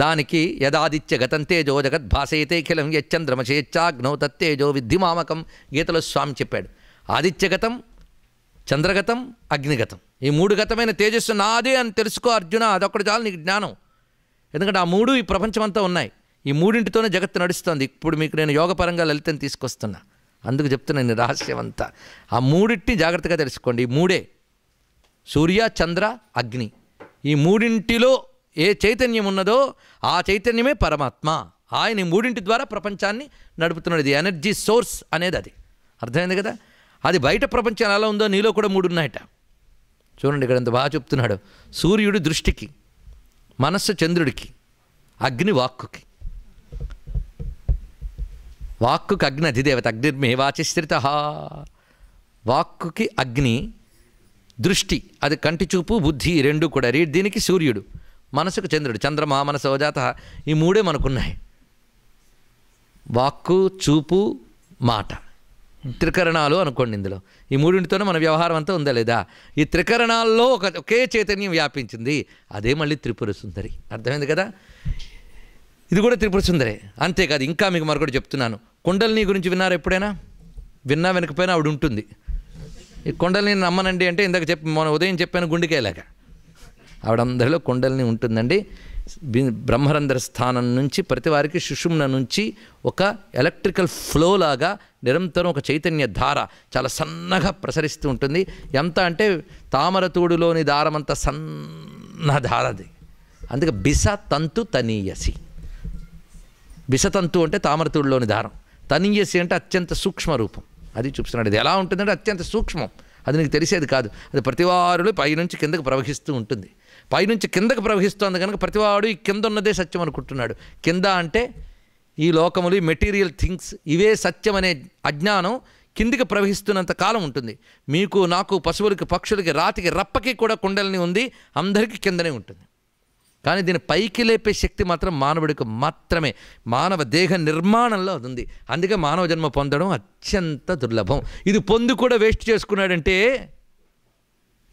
దానికి యదాదిత్య గతంతేజో జగద్భాసయతేఖిలం యచ్చంద్రమశేచ్చాగ్నౌ తత్తేజో విద్ధిమామకం గీతలో స్వామి చెప్పాడు. ఆదిత్యగతం, చంద్రగతం, అగ్నిగతం, ఈ మూడు గతమైన తేజస్సు నాదే అని తెలుసుకో అర్జున. అదొక్కటి చాలు నీకు జ్ఞానం. ఎందుకంటే ఆ మూడు ఈ ప్రపంచమంతా ఉన్నాయి. ఈ మూడింటితోనే జగత్తు నడుస్తుంది. ఇప్పుడు మీకు నేను యోగపరంగా లలితని తీసుకొస్తున్నా. అందుకు చెప్తున్నాను రహస్యం అంతా. ఆ మూడింటిని జాగ్రత్తగా తెలుసుకోండి. ఈ మూడే సూర్య, చంద్ర, అగ్ని. ఈ మూడింటిలో ఏ చైతన్యం ఉన్నదో ఆ చైతన్యమే పరమాత్మ. ఆయన ఈ మూడింటి ద్వారా ప్రపంచాన్ని నడుపుతున్నాడు. ఇది ఎనర్జీ సోర్స్ అనేది. అది అర్థమైంది కదా. అది బయట ప్రపంచం ఎలా ఉందో నీలో కూడా మూడు ఉన్నాయట. చూడండి ఇక్కడ ఎంత బాగా చెప్తున్నాడు. సూర్యుడు దృష్టికి, మనస్సు చంద్రుడికి, అగ్ని వాక్కుకి. వాక్కుకి అగ్ని అధిదేవత. అగ్నిర్మే వాచిశ్రిత. వాక్కుకి అగ్ని, దృష్టి అది కంటి చూపు, బుద్ధి రెండు కూడా. దీనికి సూర్యుడు, మనసుకు చంద్రుడు. చంద్రమా మనసోజాత. ఈ మూడే మనకున్నాయి. వాక్కు, చూపు, మాట, త్రికరణాలు అనుకోండి. ఇందులో ఈ మూడింటితోనే మన వ్యవహారం అంతా ఉందా లేదా. ఈ త్రికరణాల్లో ఒకే చైతన్యం వ్యాపించింది. అదే మళ్ళీ త్రిపుర సుందరి. అర్థమైంది కదా. ఇది కూడా త్రిపుర సుందరే. అంతేకాదు ఇంకా మీకు మరొకటి చెప్తున్నాను. కుండలిని గురించి విన్నారు ఎప్పుడైనా? విన్నా వెనకపోయినా ఆవిడ ఉంటుంది. ఈ కుండలిని నమ్మనండి అంటే ఇందాక మన ఉదయం చెప్పాను గుండెకేలాగా. ఆవిడందరిలో కుండలిని ఉంటుందండి. బ్రహ్మరంధ్ర స్థానం నుంచి ప్రతి వారికి సుషుమ్న నుంచి ఒక ఎలక్ట్రికల్ ఫ్లో లాగా నిరంతరం ఒక చైతన్య ధార చాలా సన్నగా ప్రసరిస్తూ ఉంటుంది. ఎంత అంటే తామరతూడులోని దారమంత సన్న ధార అది. అందుకే బిస తంతు తనీయసి. బిసతంతు అంటే తామరతూడులోని దారం, తనీయసి అంటే అత్యంత సూక్ష్మ రూపం. అది చూపిస్తున్నాడు. ఇది ఎలా ఉంటుందంటే అత్యంత సూక్ష్మం. అది నీకు తెలిసేది కాదు. అది ప్రతివారులు పైనుంచి కిందకు ప్రవహిస్తూ ఉంటుంది. పైనుంచి కిందకు ప్రవహిస్తోంది కనుక ప్రతివాడు ఈ కింద ఉన్నదే సత్యం అనుకుంటున్నాడు. కింద అంటే ఈ లోకములు, ఈ మెటీరియల్ థింగ్స్, ఇవే సత్యం అనే అజ్ఞానం కిందికి ప్రవహిస్తున్నంత కాలం ఉంటుంది. మీకు, నాకు, పశువులకి, పక్షులకి, రాతికి, రప్పకి కూడా కుండలిని ఉంది. అందరికీ కిందనే ఉంటుంది. కానీ దీన్ని పైకి లేపే శక్తి మాత్రం మానవుడికి మాత్రమే. మానవ దేహ నిర్మాణంలో అది ఉంది. అందుకే మానవ జన్మ పొందడం అత్యంత దుర్లభం. ఇది పొంది కూడా వేస్ట్ చేసుకున్నాడంటే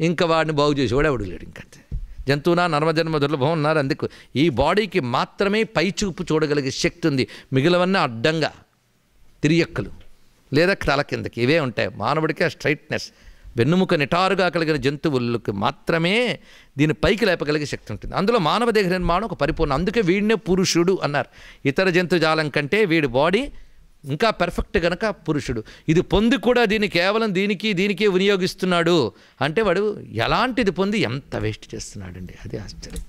ఇంకా వాడిని బాగు చేసేవాడు ఎవడు లేడు. ఇంకా జంతువునా నర్మజన్మ దుర్లభం ఉన్నారు. అందుకు ఈ బాడీకి మాత్రమే పైచూపు చూడగలిగే శక్తి ఉంది. మిగిలివన్నీ అడ్డంగా తిరియక్కలు లేదా తల కిందకి ఇవే ఉంటాయి. మానవుడికి ఆ స్ట్రైట్నెస్, వెన్నుముక నిటారుగా కలిగిన జంతువులకు మాత్రమే దీని పైకి లేపగలిగే శక్తి ఉంటుంది. అందులో మానవ దేహ నిర్మాణం ఒక పరిపూర్ణ. అందుకే వీడినే పురుషుడు అన్నారు. ఇతర జంతుజాలం కంటే వీడి బాడీ ఇంకా పర్ఫెక్ట్ కనుక పురుషుడు. ఇది పొంది కూడా దీన్ని కేవలం దీనికే వినియోగిస్తున్నాడు అంటే వాడు ఎలాంటిది పొంది ఎంత వేస్ట్ చేస్తున్నాడండి. అది ఆశ్చర్యం.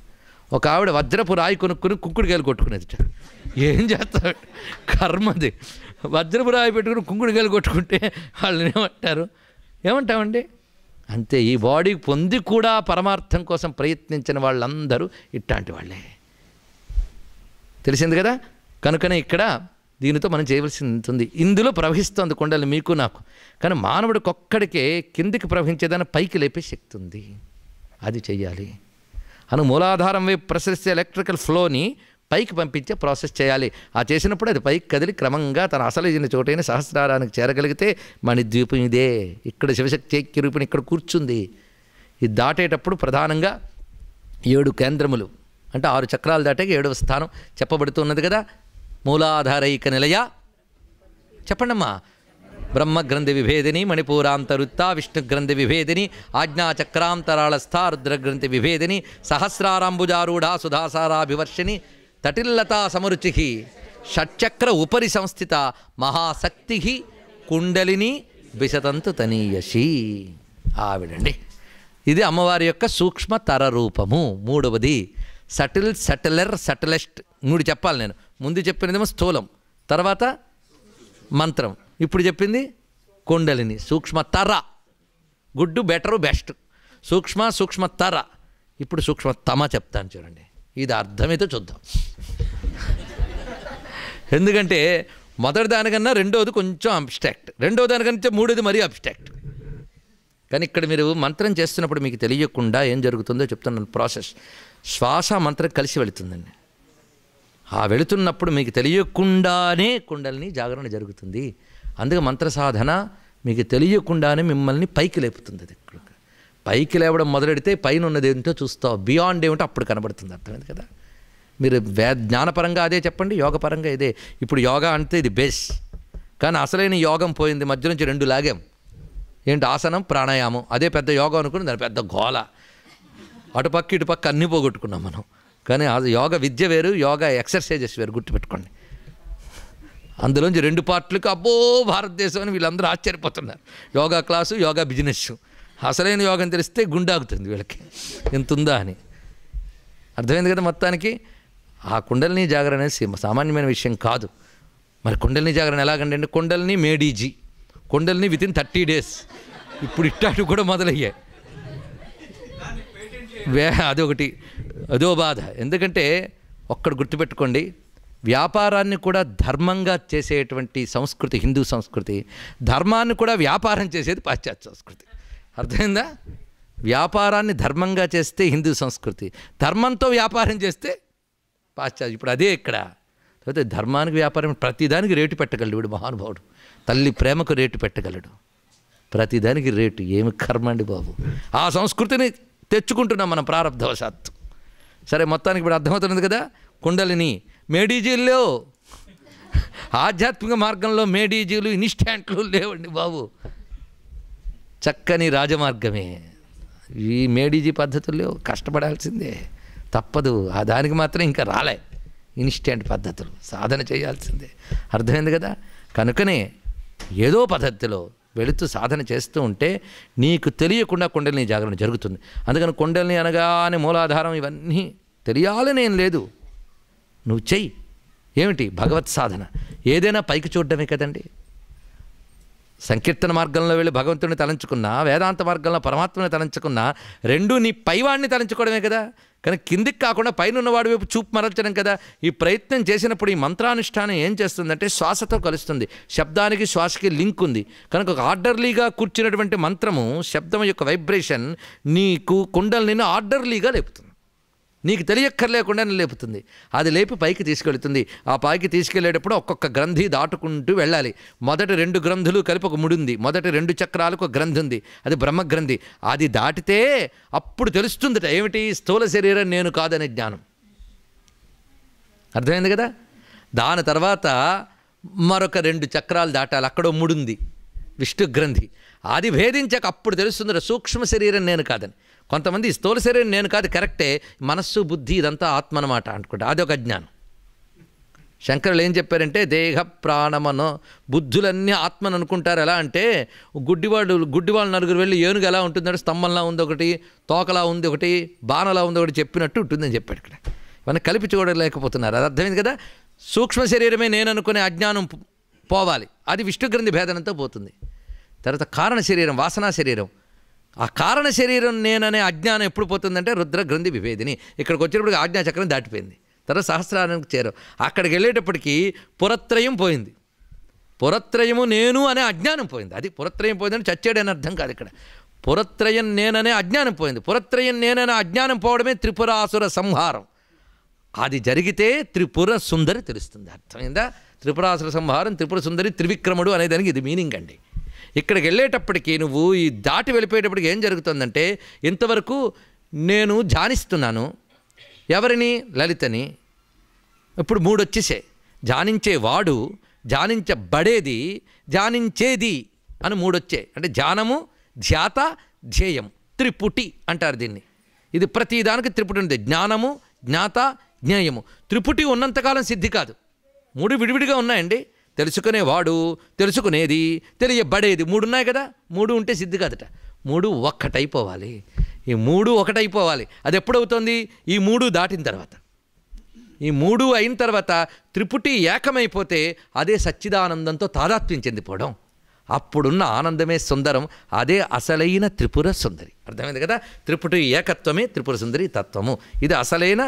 ఒక ఆవిడ వజ్రపు రాయి కొనుక్కుని కుంకుడుకాయలు కొట్టుకునేది. ఏం చేస్తాడు? కర్మది. వజ్రపు రాయి పెట్టుకుని కుంకుడుకాయలు కొట్టుకుంటే వాళ్ళని ఏమంటామండి? అంతే. ఈ బాడీ పొంది కూడా పరమార్థం కోసం ప్రయత్నించిన వాళ్ళందరూ ఇట్లాంటి వాళ్ళే. తెలిసింది కదా. కనుకనే ఇక్కడ దీనితో మనం చేయవలసింది ఉంటుంది. ఇందులో ప్రవహిస్తోంది కుండలి మీకు నాకు. కానీ మానవుడికి ఒక్కడికే కిందికి ప్రవహించేదాన్ని పైకి లేపే శక్తి ఉంది. అది చెయ్యాలి. మూలాధారం వైపు ప్రసరిస్తే ఎలక్ట్రికల్ ఫ్లోని పైకి పంపించే ప్రాసెస్ చేయాలి. ఆ చేసినప్పుడు అది పైకి కదిలి క్రమంగా తన అసలైన చోటైన సహస్రారానికి చేరగలిగితే మణిద్వీపం ఇదే. ఇక్కడ శివశక్తి ఐక్య రూపిణి ఇక్కడ కూర్చుంది. ఇది దాటేటప్పుడు ప్రధానంగా 7 కేంద్రములు అంటే 6 చక్రాలు దాటాక 7వ స్థానం చెప్పబడుతున్నది కదా. మూలాధారైక నిలయ చెప్పండమ్మా. బ్రహ్మగ్రంథి విభేదిని, మణిపూరాంతరుత్త, విష్ణుగ్రంథి విభేదిని, ఆజ్ఞాచక్రాంతరాళస్థ, రుద్రగ్రంథి విభేదిని, సహస్రారాంబుజారూఢ సుధాసారాభివర్షిణి, తటిల్లతా సమరుచి, షట్చక్ర ఉపరి సంస్థిత, మహాశక్తి కుండలిని బిసతంతు తనీయసి. ఆవిడండి. ఇది అమ్మవారి యొక్క సూక్ష్మతర రూపము. మూడవది సటిల్, సటిలర్, సటిలెస్ట్. 3 చెప్పాలి నేను. ముందు చెప్పినదేమో స్థూలం, తర్వాత మంత్రం, ఇప్పుడు చెప్పింది కుండలిని. సూక్ష్మతర, గుడ్డు, బెటరు, బెస్ట్. సూక్ష్మతర. ఇప్పుడు సూక్ష్మతమ చెప్తాను చూడండి. ఇది అర్థమైతే చూద్దాం. ఎందుకంటే మొదటి దానికన్నా రెండోది కొంచెం అబ్స్ట్రాక్ట్, రెండో దానికంటే మూడోది మరీ అబ్స్ట్రాక్ట్. కానీ ఇక్కడ మీరు మంత్రం చేస్తున్నప్పుడు మీకు తెలియకుండా ఏం జరుగుతుందో చెప్తున్నాను. ప్రాసెస్ శ్వాస మంత్రం కలిసి వెళుతుందండి. ఆ వెళుతున్నప్పుడు మీకు తెలియకుండానే కుండలిని జాగరణ జరుగుతుంది. అందుకే మంత్ర సాధన మీకు తెలియకుండానే మిమ్మల్ని పైకి లేపుతుంది. అది పైకి లేవడం మొదలెడితే పైన ఉన్నది ఏంటో చూస్తావు, బియాండ్ ఏమిటో అప్పుడు కనబడుతుంది. అర్థమైంది కదా? మీరు జ్ఞానపరంగా అదే చెప్పండి, యోగపరంగా ఇదే. ఇప్పుడు యోగా అంటే ఇది బేస్, కానీ అసలైన యోగం పోయింది. మధ్య నుంచి 2 లాగాం. ఏంటి? ఆసనం, ప్రాణాయామం. అదే పెద్ద యోగం అనుకుని దాని పెద్ద గోల. అటుపక్క ఇటుపక్క అన్నీ పోగొట్టుకున్నాం మనం. కానీ యోగ విద్య వేరు, యోగా ఎక్సర్సైజెస్ వేరు, గుర్తుపెట్టుకోండి. అందులోంచి 2 పార్ట్లకు అబ్బో భారతదేశం అని వీళ్ళందరూ ఆశ్చర్యపోతున్నారు. Yoga class, yoga business. అసలైన యోగం తెలిస్తే గుండాగుతుంది వీళ్ళకి, ఎంత ఉందా అని. అర్థమైంది కదా? మొత్తానికి ఆ కుండలిని జాగరణ అనేది సామాన్యమైన విషయం కాదు. మరి కుండలిని జాగరణ ఎలాగండి? Kundalini made easy, kundalini within 30 days. ఇప్పుడు ఇట్టాటు కూడా మొదలయ్యాయి. అదొకటి, అదో బాధ. ఎందుకంటే ఒక్కడు గుర్తుపెట్టుకోండి, వ్యాపారాన్ని కూడా ధర్మంగా చేసేటువంటి సంస్కృతి హిందూ సంస్కృతి, ధర్మాన్ని కూడా వ్యాపారం చేసేది పాశ్చాత్య సంస్కృతి. అర్థమైందా? వ్యాపారాన్ని ధర్మంగా చేస్తే హిందూ సంస్కృతి, ధర్మంతో వ్యాపారం చేస్తే పాశ్చాత్య. ఇప్పుడు అదే ఇక్కడ. అయితే ధర్మానికి వ్యాపారం, ప్రతిదానికి రేటు పెట్టగలడు వీడు మహానుభావుడు. తల్లి ప్రేమకు రేటు పెట్టగలడు, ప్రతిదానికి రేటు. ఏమి కర్మ అండి బాబు! ఆ సంస్కృతిని తెచ్చుకుంటున్నాం మనం ప్రారంధవశాత్తు. సరే, మొత్తానికి ఇప్పుడు అర్థమవుతున్నది కదా. కుండలిని మేడీజీల్లో, ఆధ్యాత్మిక మార్గంలో మేడీజీలు ఇన్స్టాంట్లు లేవండి బాబు. చక్కని రాజమార్గమే. ఈ మేడీజీ పద్ధతుల్లో కష్టపడాల్సిందే, తప్పదు. ఆ దానికి మాత్రం ఇంకా రాలే ఇన్స్టాంట్ పద్ధతులు, సాధన చేయాల్సిందే. అర్థమైంది కదా? కనుకనే ఏదో పద్ధతిలో వెళుతూ సాధన చేస్తూ ఉంటే నీకు తెలియకుండా కుండలిని జాగరణ జరుగుతుంది. అందుకని కుండలిని అనగానే మూలాధారం ఇవన్నీ తెలియాలని ఏం లేదు, నువ్వు చెయ్యి. ఏమిటి? భగవత్ సాధన. ఏదైనా పైకి చూడడమే కదండి. సంకీర్తన మార్గంలో వెళ్ళి భగవంతుడిని తలంచుకున్నా, వేదాంత మార్గంలో పరమాత్మని తలంచుకున్నా, రెండూ నీ పైవాడిని తలంచుకోవడమే కదా. కానీ కిందికి కాకుండా పైన ఉన్నవాడి వైపు చూపు మరల్చడం కదా. ఈ ప్రయత్నం చేసినప్పుడు ఈ మంత్రానుష్ఠానం ఏం చేస్తుందంటే శ్వాసతో కలుస్తుంది. శబ్దానికి శ్వాసకి లింక్ ఉంది కనుక ఒక ఆర్డర్లీగా కూర్చున్నటువంటి మంత్రము, శబ్దం యొక్క వైబ్రేషన్ నీకు కుండలిని ఆర్డర్లీగా లేపుతుంది. నీకు తెలియక్కర్లేకుండా లేపుతుంది. అది లేపి పైకి తీసుకెళ్తుంది. ఆ పైకి తీసుకెళ్లేటప్పుడు ఒక్కొక్క గ్రంథి దాటుకుంటూ వెళ్ళాలి. మొదటి 2 గ్రంథులు కలిపి ఒక ముడి ఉంది. మొదటి 2 చక్రాలకు ఒక గ్రంథి ఉంది, అది బ్రహ్మగ్రంథి. అది దాటితే అప్పుడు తెలుస్తుందట ఏమిటి? స్థూల శరీరం నేను కాదనే జ్ఞానం. అర్థమైంది కదా? దాని తర్వాత మరొక 2 చక్రాలు దాటాలి, అక్కడ ముడి ఉంది, విష్ణు గ్రంథి. అది భేదించాక అప్పుడు తెలుస్తుందట సూక్ష్మ శరీరం నేను కాదని. కొంతమంది స్థూల శరీరం నేను కాదు, కరెక్టే, మనస్సు బుద్ధి ఇదంతా ఆత్మ అన్నమాట అనుకుంటా, అదొక అజ్ఞానం. శంకరులు ఏం చెప్పారంటే దేహ ప్రాణమనో బుద్ధులన్నీ ఆత్మను అనుకుంటారు. ఎలా అంటే గుడ్డివాళ్ళు 4 వెళ్ళి ఏనుగు ఎలా ఉంటుందంటే స్తంభంలా ఉంది ఒకటి, తోకలా ఉంది ఒకటి, బాణలా ఉంది ఒకటి చెప్పినట్టు ఉంటుందని చెప్పాడు. ఇక్కడ ఇవన్నీ కలిపి చూడలేకపోతున్నారు. అది అర్థమైంది కదా? సూక్ష్మ శరీరమే నేను అనుకునే అజ్ఞానం పోవాలి, అది విష్ణుగ్రంథి భేదనంతో పోతుంది. తర్వాత కారణ శరీరం, వాసనా శరీరం, ఆ కారణ శరీరం నేననే అజ్ఞానం ఎప్పుడు పోతుందంటే రుద్రగ్రంథి విభేదిని. ఇక్కడికి వచ్చేటప్పటికి ఆజ్ఞాచక్రం దాటిపోయింది. తర్వాత సహస్రానికి చేరాం. అక్కడికి వెళ్ళేటప్పటికీ పురత్రయం పోయింది. పురత్రయము నేను అనే అజ్ఞానం పోయింది. అది పురత్రయం పోయిందని చచ్చాడని అర్థం కాదు. ఇక్కడ పురత్రయం నేననే అజ్ఞానం పోయింది. పురత్రయం నేననే అజ్ఞానం పోవడమే త్రిపురాసుర సంహారం. అది జరిగితే త్రిపుర సుందరి తెలుస్తుంది. అర్థమైందా? త్రిపురాసుర సంహారం, త్రిపుర సుందరి, త్రివిక్రముడు అనేదానికి ఇది మీనింగ్ అండి. ఇక్కడికి వెళ్ళేటప్పటికీ నువ్వు ఈ దాటి వెళ్ళిపోయేటప్పటికి ఏం జరుగుతుందంటే ఇంతవరకు నేను ధ్యానిస్తున్నాను ఎవరిని? లలితని. ఇప్పుడు 3 వచ్చేసే. ధ్యానించేవాడు, ధ్యానించబడేది, ధ్యానించేది అని 3 వచ్చాయి. అంటే ధ్యానము, ధ్యాత, ధ్యేయం, త్రిపుటి అంటారు దీన్ని. ఇది ప్రతిదానికి త్రిపుటి ఉంది. జ్ఞానము, జ్ఞాత, జ్ఞేయము. త్రిపుటి ఉన్నంతకాలం సిద్ధి కాదు. 3 విడివిడిగా ఉన్నాయండి. తెలుసుకునేవాడు, తెలుసుకునేది, తెలియబడేది 3 ఉన్నాయి కదా. 3 ఉంటే సిద్ధి కాదట. 3 ఒక్కటైపోవాలి. ఈ 3 ఒకటైపోవాలి. అది ఎప్పుడవుతుంది? ఈ 3 దాటిన తర్వాత. ఈ 3 అయిన తర్వాత త్రిపుటి ఏకమైపోతే అదే సచ్చిదానందంతో తాదాత్మ్యం చెందిపోవడం. అప్పుడున్న ఆనందమే సుందరం. అదే అసలైన త్రిపుర సుందరి. అర్థమైంది కదా? త్రిపుటి ఏకత్వమే త్రిపుర సుందరి తత్వము. ఇది అసలైన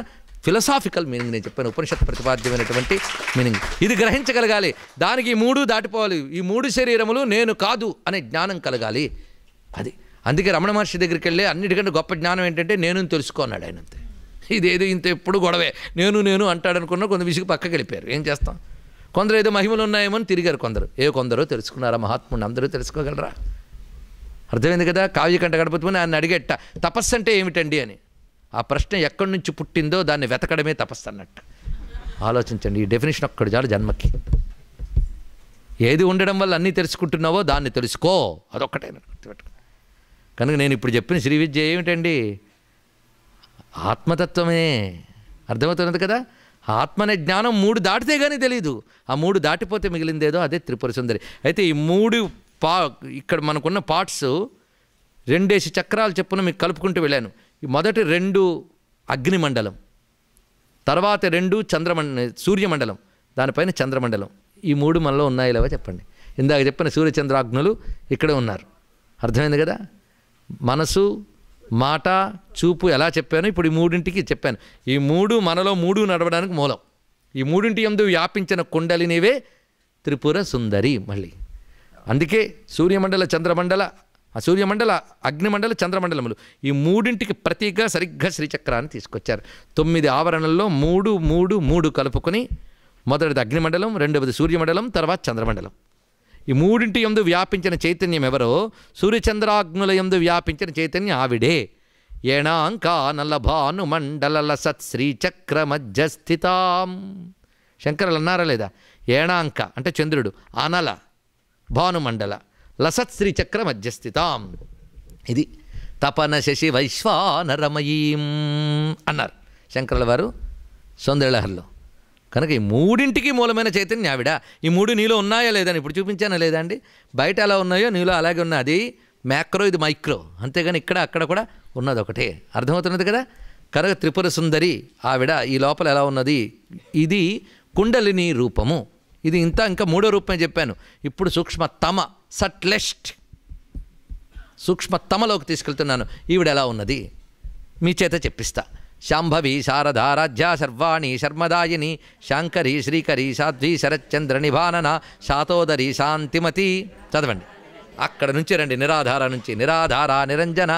ఫిలసాఫికల్ మీనింగ్. నేను చెప్పాను, ఉపనిషత్ ప్రతిపాద్యమైనటువంటి మీనింగ్. ఇది గ్రహించగలగాలి. దానికి ఈ 3 దాటిపోవాలి. ఈ 3 శరీరములు నేను కాదు అనే జ్ఞానం కలగాలి. అది అందుకే రమణ మహర్షి దగ్గరికి వెళ్ళి అన్నిటికంటే గొప్ప జ్ఞానం ఏంటంటే నేను తెలుసుకున్నాడు ఆయన. అంతే. ఇదేదో ఇంత ఎప్పుడు గొడవే, నేను అంటాడనుకున్నా కొంత విసిగి పక్కకి వెళ్ళిపోయారు. ఏం చేస్తాం? కొందరు ఏదో మహిమలు ఉన్నాయేమో అని తిరిగారు. కొందరు తెలుసుకున్నారా? మహాత్ముడిని అందరూ తెలుసుకోగలరా? అర్థమైంది కదా? కావ్యకంఠ గణపతి ఆయన అడిగేట తపస్సు అంటే ఏమిటండి అని. ఆ ప్రశ్న ఎక్కడి నుంచి పుట్టిందో దాన్ని వెతకడమే తపస్సు అన్నట్టు. ఆలోచించండి, ఈ డెఫినేషన్ ఒక్కడు చాలు జన్మకి. ఏది ఉండడం వల్ల అన్నీ తెలుసుకుంటున్నావో దాన్ని తెలుసుకో, అదొక్కటే గుర్తుపెట్టుకో. కనుక నేను ఇప్పుడు చెప్పిన శ్రీ విద్య ఏమిటండి? ఆత్మతత్వమే. అర్థమవుతున్నది కదా? ఆత్మనే జ్ఞానం 3 దాటితే కానీ తెలీదు. ఆ 3 దాటిపోతే మిగిలిందేదో అదే త్రిపుర సుందరి. అయితే ఈ 3 ఇక్కడ మనకున్న పార్ట్స్ 2 చక్రాలు చెప్పున మీకు కలుపుకుంటూ వెళ్ళాను. ఈ మొదటి 2 అగ్నిమండలం, తర్వాత 2 సూర్యమండలం, దానిపైన చంద్రమండలం. ఈ 3 మనలో ఉన్నాయో లేవో చెప్పండి. ఇందాక చెప్పిన సూర్యచంద్రాగ్నులు ఇక్కడే ఉన్నారు. అర్థమైంది కదా? మనసు, మాట, చూపు ఎలా చెప్పాను, ఇప్పుడు ఈ 3ంటికి చెప్పాను. ఈ 3 మనలో 3 నడవడానికి మూలం. ఈ 3ంటి యందు వ్యాపించిన కుండలినివే త్రిపుర సుందరి. మళ్ళీ అందుకే సూర్యమండల, చంద్రమండల, సూర్యమండల, అగ్నిమండల, చంద్రమండలములు ఈ 3ంటికి ప్రతీకగా సరిగ్గా శ్రీచక్రాన్ని తీసుకొచ్చారు. 9 ఆవరణల్లో 3, 3, 3 కలుపుకొని మొదటిది అగ్నిమండలం, రెండవది సూర్యమండలం, తర్వాత చంద్రమండలం. ఈ 3ంటి యందు వ్యాపించిన చైతన్యం ఎవరో? సూర్యచంద్రాగ్నుల యందు వ్యాపించిన చైతన్యం ఆవిడే. ఏణాంకా నల్లభాను మండల సత్ శ్రీచక్ర మధ్యస్థితాం. శంకరులు అన్నారా లేదా? ఏణాంక అంటే చంద్రుడు, అనల భానుమండల, లసత్ శ్రీచక్ర మధ్యస్థితాం. ఇది తపన శశి వైశ్వానరమయీం అన్నారు శంకరుల వారు సౌందర్యలహరిలో. కనుక ఈ 3ంటికి మూలమైన చైతన్యం ఆవిడ. ఈ 3 నీలో ఉన్నాయా లేదని ఇప్పుడు చూపించానా లేదా అండి? బయట ఎలా ఉన్నాయో నీలో అలాగే ఉన్నాయి. అది మ్యాక్రో, ఇది మైక్రో. అంతేగాని ఇక్కడ అక్కడ కూడా ఉన్నది ఒకటే. అర్థమవుతున్నది కదా? కనుక త్రిపుర సుందరి ఆవిడ ఈ లోపల ఎలా ఉన్నది? ఇది కుండలిని రూపము. ఇది ఇంకా 3వ రూపమే చెప్పాను. ఇప్పుడు సూక్ష్మతమ, సట్లెస్ట్ సూక్ష్మతమలోకి తీసుకెళ్తున్నాను. ఈవిడ ఎలా ఉన్నది మీ చేత చెప్పిస్తా. శాంభవి శారదారాధ్య సర్వాణి శర్మదాయిని శాంకరి శ్రీకరి సాధ్వి శరచ్చంద్ర నిభానన శాతోదరి శాంతిమతి. చదవండి, అక్కడ నుంచి రండి. నిరాధార నుంచి. నిరాధార నిరంజన,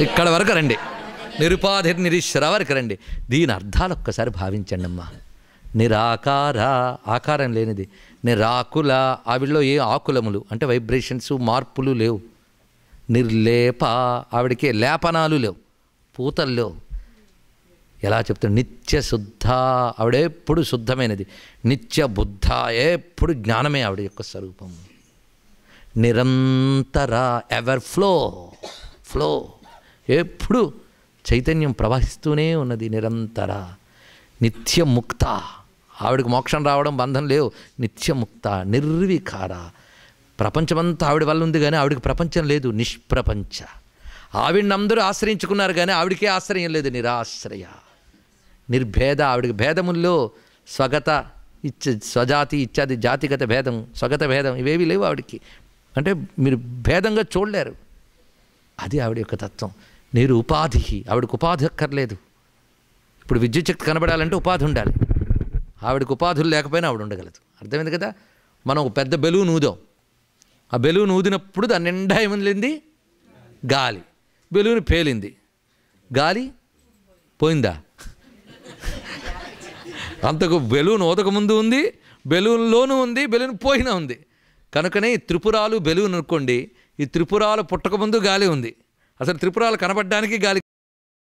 ఇక్కడ వరకు రండి. నిరుపాధిర్ నిరీశ్వర వరకు రండి. దీని అర్థాలు ఒక్కసారి భావించండి అమ్మా. నిరాకార, ఆకారం లేనిది. నిరాకుల, ఆవిడలో ఏ ఆకులములు అంటే వైబ్రేషన్స్, మార్పులు లేవు. నిర్లేప, ఆవిడకి లేపనాలు లేవు, పూతలు లేవు. ఎలా చెప్తాడు? నిత్య శుద్ధ, ఆవిడెప్పుడు శుద్ధమైనది. నిత్య బుద్ధ, ఎప్పుడు జ్ఞానమే ఆవిడ యొక్క స్వరూపం. నిరంతర, ఎవర్ ఫ్లో, ఎప్పుడు చైతన్యం ప్రవహిస్తూనే ఉన్నది నిరంతర. నిత్యముక్త, ఆవిడకి మోక్షం రావడం, బంధం లేవు. నిత్యముక్త, నిర్వికార. ప్రపంచమంతా ఆవిడ వల్ల ఉంది కానీ ఆవిడకి ప్రపంచం లేదు. నిష్ప్రపంచ. ఆవిడని అందరూ ఆశ్రయించుకున్నారు కానీ ఆవిడకే ఆశ్రయం లేదు. నిరాశ్రయ. నిర్భేద, ఆవిడకి భేదముల్లో స్వగత, స్వజాతి ఇత్యాది జాతిగత భేదం, స్వగత భేదం ఇవేవి లేవు ఆవిడికి. అంటే మీరు భేదంగా చూడలేరు. అది ఆవిడ యొక్క తత్వం. నీరు ఉపాధి, ఆవిడకు ఉపాధి అక్కర్లేదు. ఇప్పుడు విద్యుత్ శక్తి కనబడాలంటే ఉపాధి ఉండాలి. ఆవిడకు ఉపాధులు లేకపోయినా ఆవిడ ఉండగలదు. అర్థమైంది కదా? మనం ఒక పెద్ద బెలూన్ ఊదాం. ఆ బెలూన్ ఊదినప్పుడు దాని నిండా ఏమనింది? గాలి. బెలూన్ పేలింది. గాలి పోయిందా? అంతకు బెలూన్ ఊదకముందు ఉంది, బెలూన్లోనూ ఉంది, బెలూన్ పోయినా ఉంది. కనుకనే ఈ త్రిపురాలు బెలూన్ అనుకోండి. ఈ త్రిపురాలు పుట్టకముందు గాలి ఉంది. అసలు త్రిపురాలు కనబడడానికి గాలి